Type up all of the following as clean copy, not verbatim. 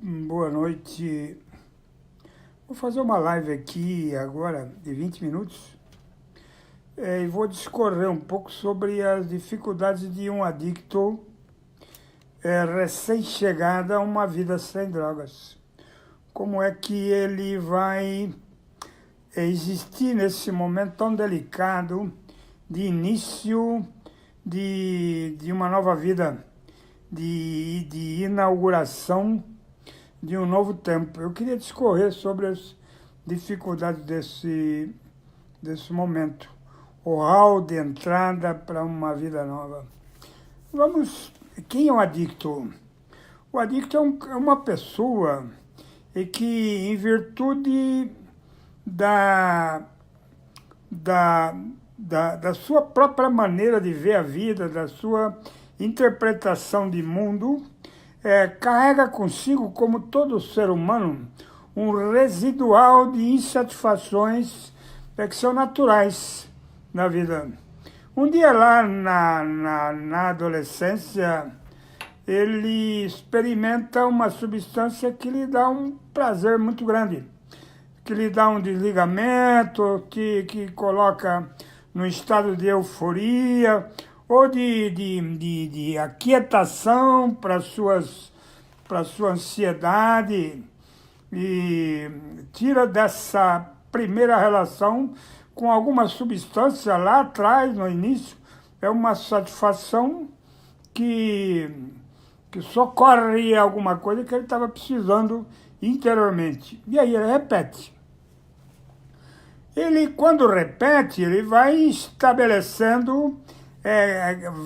Boa noite. Vou fazer uma live aqui agora de 20 minutos e vou discorrer um pouco sobre as dificuldades de um adicto recém-chegado a uma vida sem drogas. Como é que ele vai existir nesse momento tão delicado de início de uma nova vida, de inauguração de um novo tempo. Eu queria discorrer sobre as dificuldades desse momento, o hall de entrada para uma vida nova. Quem é um adicto? O adicto é uma pessoa que, em virtude da sua própria maneira de ver a vida, da sua interpretação de mundo, carrega consigo, como todo ser humano, um residual de insatisfações que são naturais na vida. Um dia lá na adolescência, ele experimenta uma substância que lhe dá um prazer muito grande, que lhe dá um desligamento, que coloca no estado de euforia, ou de aquietação para sua ansiedade, e tira dessa primeira relação com alguma substância lá atrás, no início, é uma satisfação que socorre alguma coisa que ele estava precisando interiormente. E aí ele repete. Ele, quando repete, ele vai estabelecendo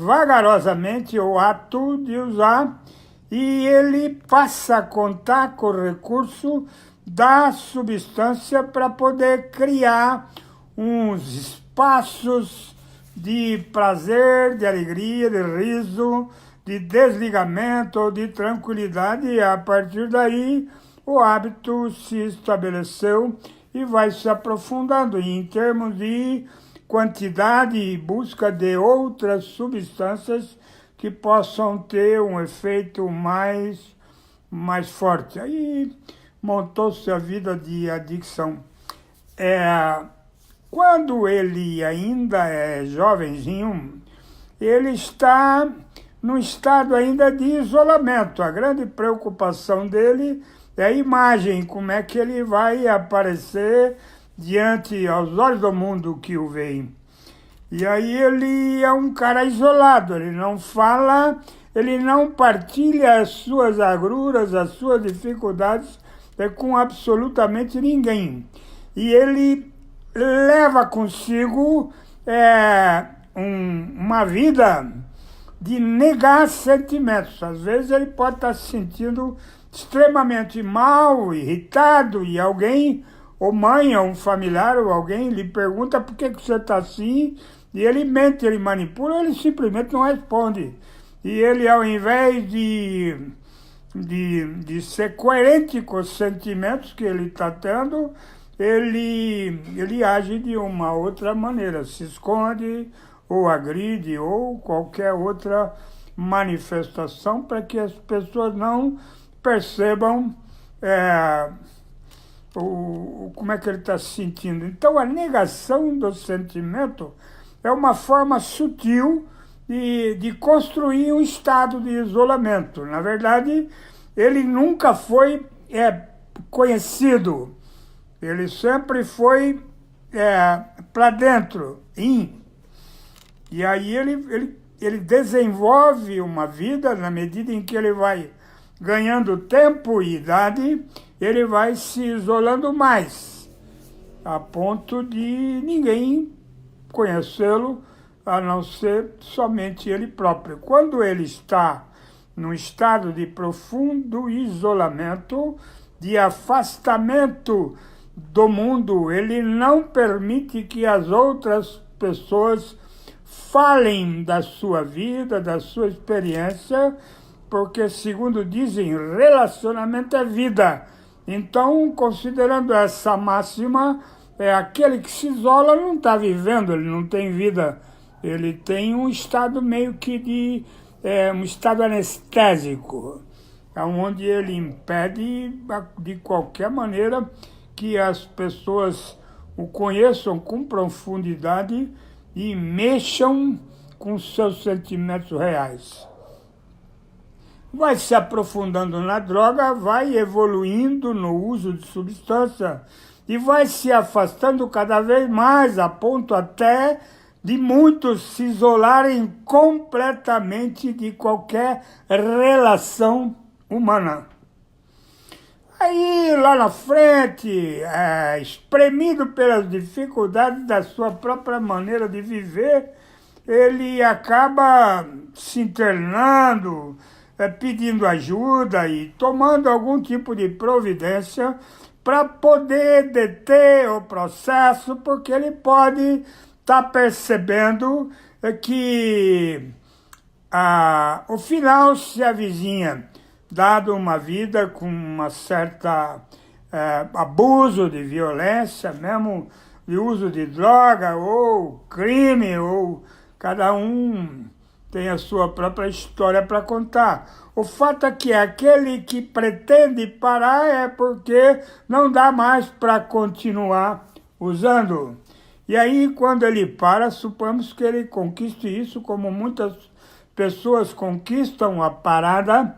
vagarosamente o ato de usar, e ele passa a contar com o recurso da substância para poder criar uns espaços de prazer, de alegria, de riso, de desligamento, de tranquilidade, e a partir daí o hábito se estabeleceu e vai se aprofundando em termos de quantidade e busca de outras substâncias que possam ter um efeito mais forte. Aí montou-se a vida de adicção. Quando ele ainda é jovenzinho, ele está num estado ainda de isolamento. A grande preocupação dele é a imagem, como é que ele vai aparecer diante aos olhos do mundo que o veem. E aí ele é um cara isolado, ele não fala, ele não partilha as suas agruras, as suas dificuldades com absolutamente ninguém. E ele leva consigo uma vida de negar sentimentos. Às vezes ele pode estar se sentindo extremamente mal, irritado, e alguém, ou mãe, ou um familiar, ou alguém lhe pergunta por que você está assim, e ele mente, ele manipula, ele simplesmente não responde. E ele, ao invés de ser coerente com os sentimentos que ele está tendo, ele age de uma outra maneira, se esconde, ou agride, ou qualquer outra manifestação, para que as pessoas não percebam como é que ele está se sentindo. Então, a negação do sentimento é uma forma sutil de construir um estado de isolamento. Na verdade, ele nunca foi conhecido, ele sempre foi para dentro, e aí ele desenvolve uma vida, na medida em que ele vai ganhando tempo e idade, ele vai se isolando mais, a ponto de ninguém conhecê-lo, a não ser somente ele próprio. Quando ele está num estado de profundo isolamento, de afastamento do mundo, ele não permite que as outras pessoas falem da sua vida, da sua experiência, porque, segundo dizem, relacionamento é vida. Então, considerando essa máxima, aquele que se isola não está vivendo, ele não tem vida, ele tem um estado meio que um estado anestésico. onde ele impede de qualquer maneira que as pessoas o conheçam com profundidade e mexam com seus sentimentos reais. Vai se aprofundando na droga, vai evoluindo no uso de substância e vai se afastando cada vez mais, a ponto até de muitos se isolarem completamente de qualquer relação humana. Aí, lá na frente, espremido pelas dificuldades da sua própria maneira de viver, ele acaba se internando, pedindo ajuda e tomando algum tipo de providência para poder deter o processo, porque ele pode estar percebendo que o final se avizinha, dado uma vida com uma certa abuso de violência, mesmo de uso de droga ou crime, ou cada um tem a sua própria história para contar. O fato é que aquele que pretende parar é porque não dá mais para continuar usando. E aí, quando ele para, suponhamos que ele conquiste isso, como muitas pessoas conquistam a parada,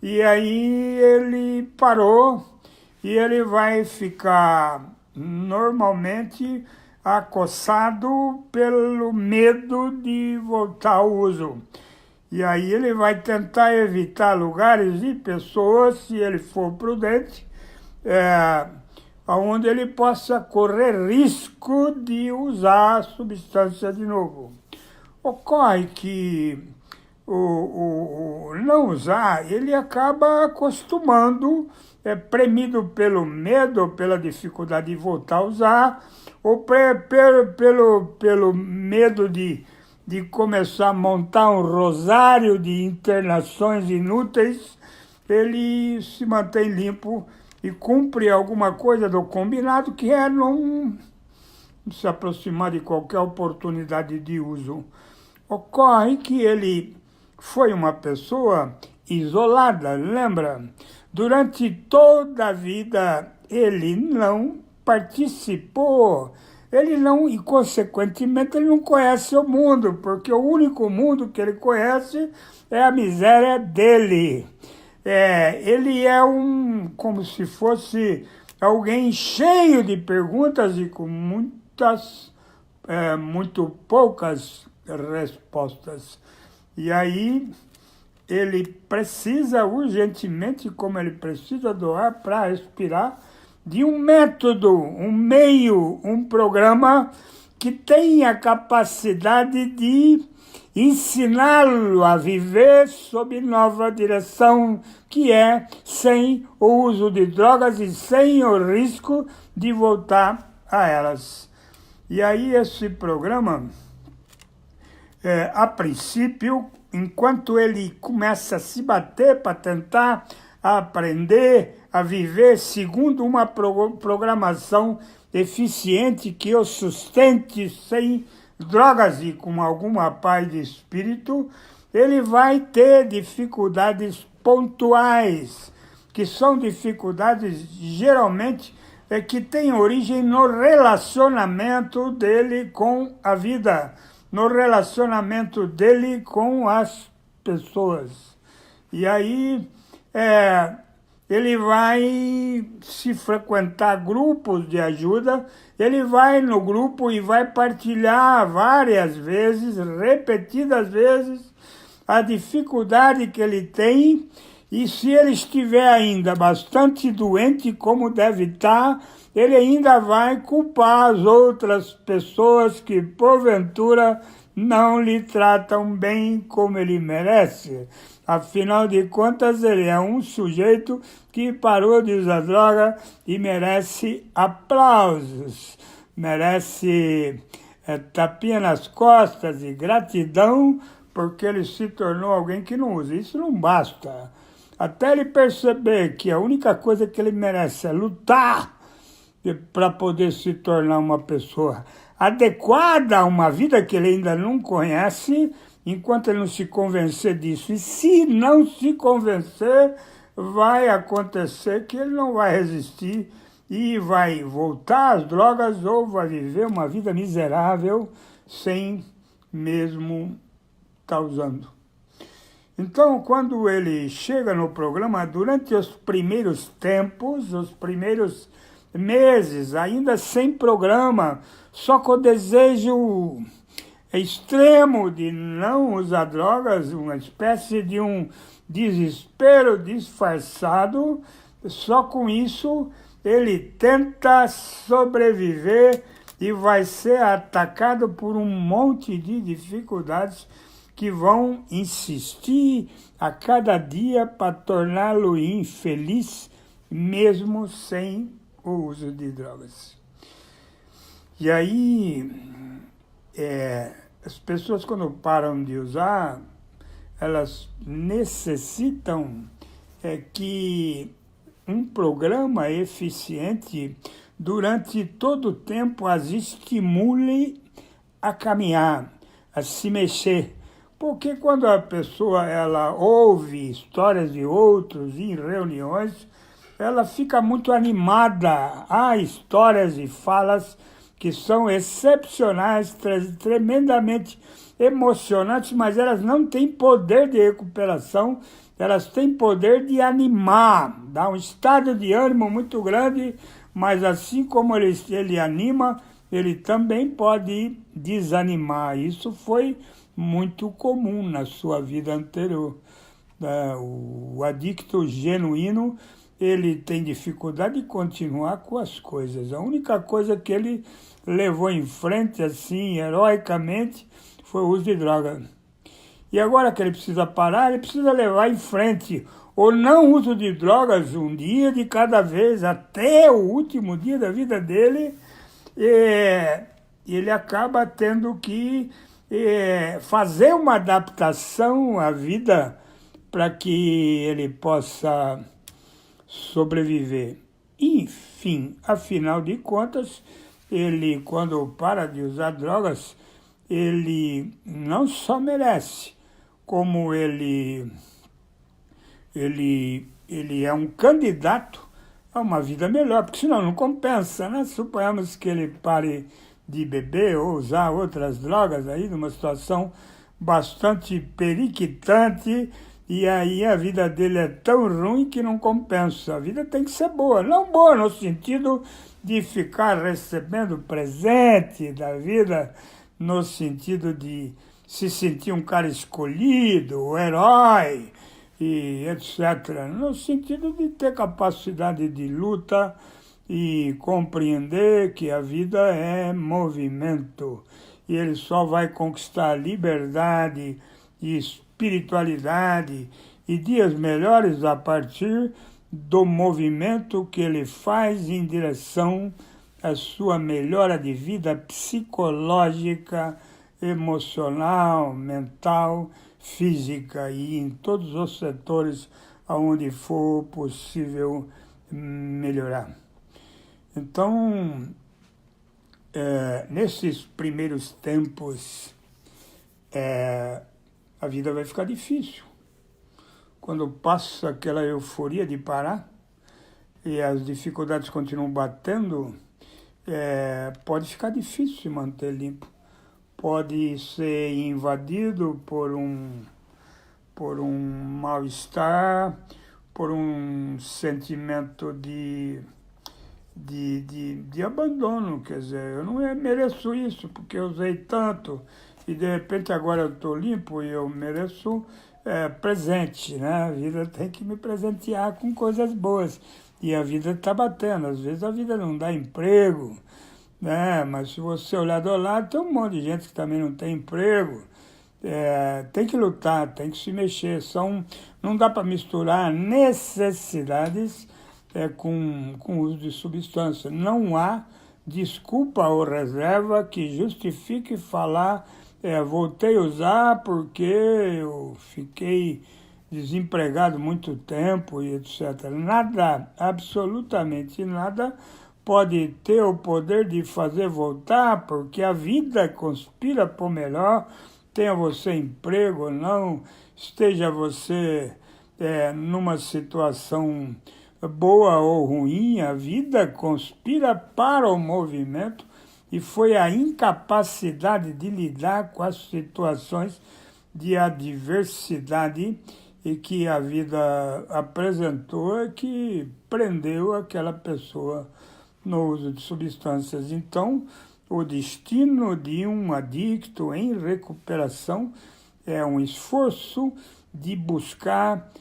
e aí ele parou e ele vai ficar normalmente acossado pelo medo de voltar ao uso. E aí ele vai tentar evitar lugares e pessoas, se ele for prudente, onde ele possa correr risco de usar a substância de novo. Ocorre que o não usar, ele acaba acostumando, premido pelo medo, pela dificuldade de voltar a usar, ou pelo medo de começar a montar um rosário de internações inúteis, ele se mantém limpo e cumpre alguma coisa do combinado, que é não se aproximar de qualquer oportunidade de uso. Ocorre que ele foi uma pessoa isolada, lembra? Durante toda a vida ele não participou, ele não, e consequentemente ele não conhece o mundo, porque o único mundo que ele conhece é a miséria dele. Ele é como se fosse alguém cheio de perguntas e com muito poucas respostas. E aí ele precisa urgentemente, como ele precisa do ar para respirar, de um método, um meio, um programa que tenha a capacidade de ensiná-lo a viver sob nova direção, que é sem o uso de drogas e sem o risco de voltar a elas. E aí esse programa, a princípio, enquanto ele começa a se bater para tentar aprender a viver segundo uma programação eficiente que o sustente sem drogas e com alguma paz de espírito, ele vai ter dificuldades pontuais, que são dificuldades geralmente que têm origem no relacionamento dele com a vida, no relacionamento dele com as pessoas. E aí ele vai se frequentar grupos de ajuda, ele vai no grupo e vai partilhar várias vezes, repetidas vezes, a dificuldade que ele tem, e se ele estiver ainda bastante doente, como deve estar, ele ainda vai culpar as outras pessoas que, porventura, não lhe tratam bem como ele merece. Afinal de contas, ele é um sujeito que parou de usar droga e merece aplausos, merece tapinha nas costas e gratidão, porque ele se tornou alguém que não usa. Isso não basta. Até ele perceber que a única coisa que ele merece é lutar para poder se tornar uma pessoa adequada a uma vida que ele ainda não conhece, enquanto ele não se convencer disso. E se não se convencer, vai acontecer que ele não vai resistir e vai voltar às drogas ou vai viver uma vida miserável sem mesmo estar usando. Então, quando ele chega no programa, durante os primeiros tempos, os primeiros meses, ainda sem programa, só com o desejo extremo de não usar drogas, uma espécie de um desespero disfarçado, só com isso ele tenta sobreviver e vai ser atacado por um monte de dificuldades que vão insistir a cada dia para torná-lo infeliz, mesmo sem o uso de drogas. E aí, as pessoas, quando param de usar, elas necessitam que um programa eficiente, durante todo o tempo, as estimule a caminhar, a se mexer. Porque quando a pessoa ela ouve histórias de outros em reuniões, ela fica muito animada. Há histórias e falas que são excepcionais, tremendamente emocionantes, mas elas não têm poder de recuperação, elas têm poder de animar, dá um estado de ânimo muito grande, mas assim como ele anima, ele também pode desanimar. Isso foi muito comum na sua vida anterior. O adicto genuíno, ele tem dificuldade de continuar com as coisas. A única coisa que ele levou em frente, assim, heroicamente, foi o uso de droga. E agora que ele precisa parar, ele precisa levar em frente o não uso de drogas um dia de cada vez, até o último dia da vida dele, e ele acaba tendo que fazer uma adaptação à vida para que ele possa sobreviver. Enfim, afinal de contas, ele, quando para de usar drogas, ele não só merece, como ele é um candidato a uma vida melhor, porque senão não compensa, né? Suponhamos que ele pare de beber ou usar outras drogas aí, numa situação bastante periquitante, e aí a vida dele é tão ruim que não compensa. A vida tem que ser boa, não boa no sentido de ficar recebendo presente da vida, no sentido de se sentir um cara escolhido, o herói, e etc. No sentido de ter capacidade de luta e compreender que a vida é movimento. E ele só vai conquistar liberdade e espiritualidade e dias melhores a partir do movimento que ele faz em direção à sua melhora de vida psicológica, emocional, mental, física e em todos os setores onde for possível melhorar. Então, nesses primeiros tempos, a vida vai ficar difícil. Quando passa aquela euforia de parar e as dificuldades continuam batendo, pode ficar difícil manter limpo. Pode ser invadido por um mal-estar, por um sentimento de abandono. Quer dizer, eu não mereço isso, porque eu usei tanto, e de repente agora eu estou limpo e eu mereço presente, né? A vida tem que me presentear com coisas boas, e a vida está batendo. Às vezes a vida não dá emprego, mas se você olhar do lado, tem um monte de gente que também não tem emprego. Tem que lutar, tem que se mexer. Não dá para misturar necessidades com o uso de substância. Não há desculpa ou reserva que justifique falar voltei a usar porque eu fiquei desempregado muito tempo e etc. Nada, absolutamente nada, pode ter o poder de fazer voltar, porque a vida conspira por melhor, tenha você emprego ou não, esteja você numa situação boa ou ruim, a vida conspira para o movimento e foi a incapacidade de lidar com as situações de adversidade e que a vida apresentou que prendeu aquela pessoa no uso de substâncias. Então, o destino de um adicto em recuperação é um esforço de buscar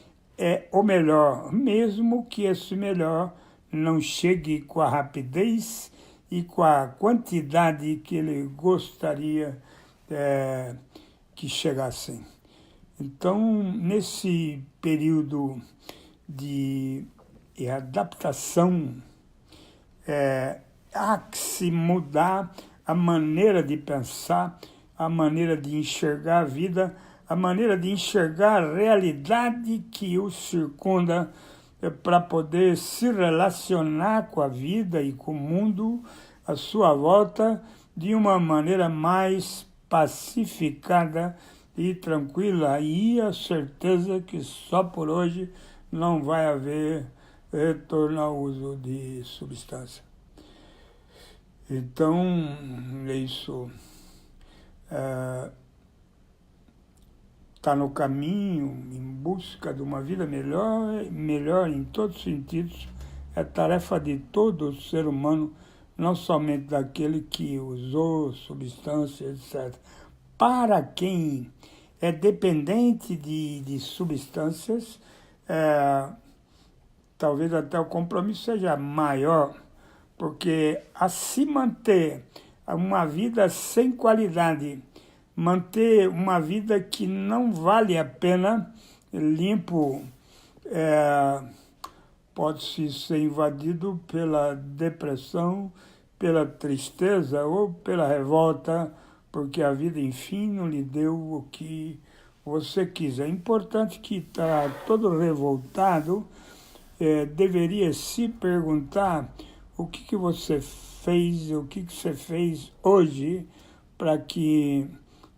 o melhor, mesmo que esse melhor não chegue com a rapidez e com a quantidade que ele gostaria que chegassem. Então, nesse período de adaptação, há que se mudar a maneira de pensar, a maneira de enxergar a vida, a maneira de enxergar a realidade que o circunda para poder se relacionar com a vida e com o mundo à sua volta de uma maneira mais pacificada e tranquila. E a certeza que só por hoje não vai haver retorno ao uso de substância. Então, isso está no caminho, em busca de uma vida melhor em todos os sentidos, é tarefa de todo ser humano, não somente daquele que usou substâncias, etc. Para quem é dependente de substâncias, talvez até o compromisso seja maior, porque a se manter uma vida sem qualidade, manter uma vida que não vale a pena, limpo, pode ser invadido pela depressão, pela tristeza ou pela revolta, porque a vida, enfim, não lhe deu o que você quis. É importante que está todo revoltado, deveria se perguntar o que você fez, o que você fez hoje para que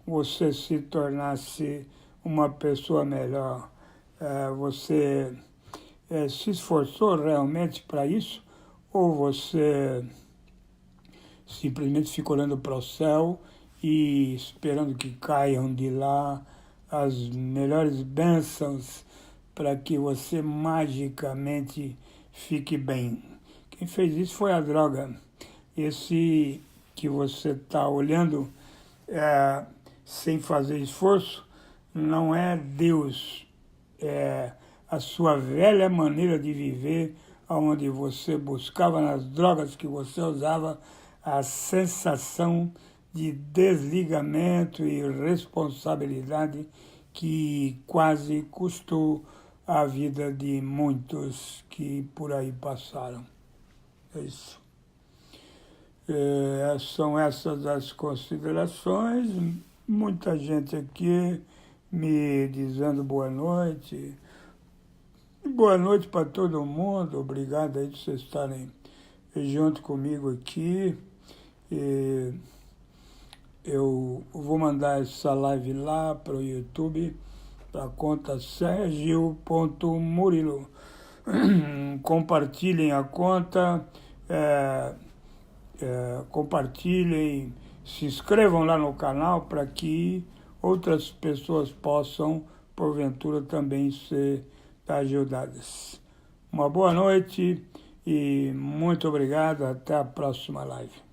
você se tornasse uma pessoa melhor. Você se esforçou realmente para isso? Ou você simplesmente fica olhando para o céu e esperando que caiam de lá as melhores bênçãos para que você magicamente fique bem? Quem fez isso foi a droga. Esse que você está olhando sem fazer esforço não é Deus, é a sua velha maneira de viver, onde você buscava nas drogas que você usava a sensação de desligamento e responsabilidade que quase custou a vida de muitos que por aí passaram. É isso. São essas as considerações. Muita gente aqui me dizendo boa noite. Boa noite para todo mundo. Obrigado aí de vocês estarem junto comigo aqui. Eu vou mandar essa live lá para o YouTube, para a conta Sergio.Murilo. Compartilhem a conta, compartilhem, se inscrevam lá no canal para que outras pessoas possam, porventura, também ser ajudadas. Uma boa noite e muito obrigado. Até a próxima live.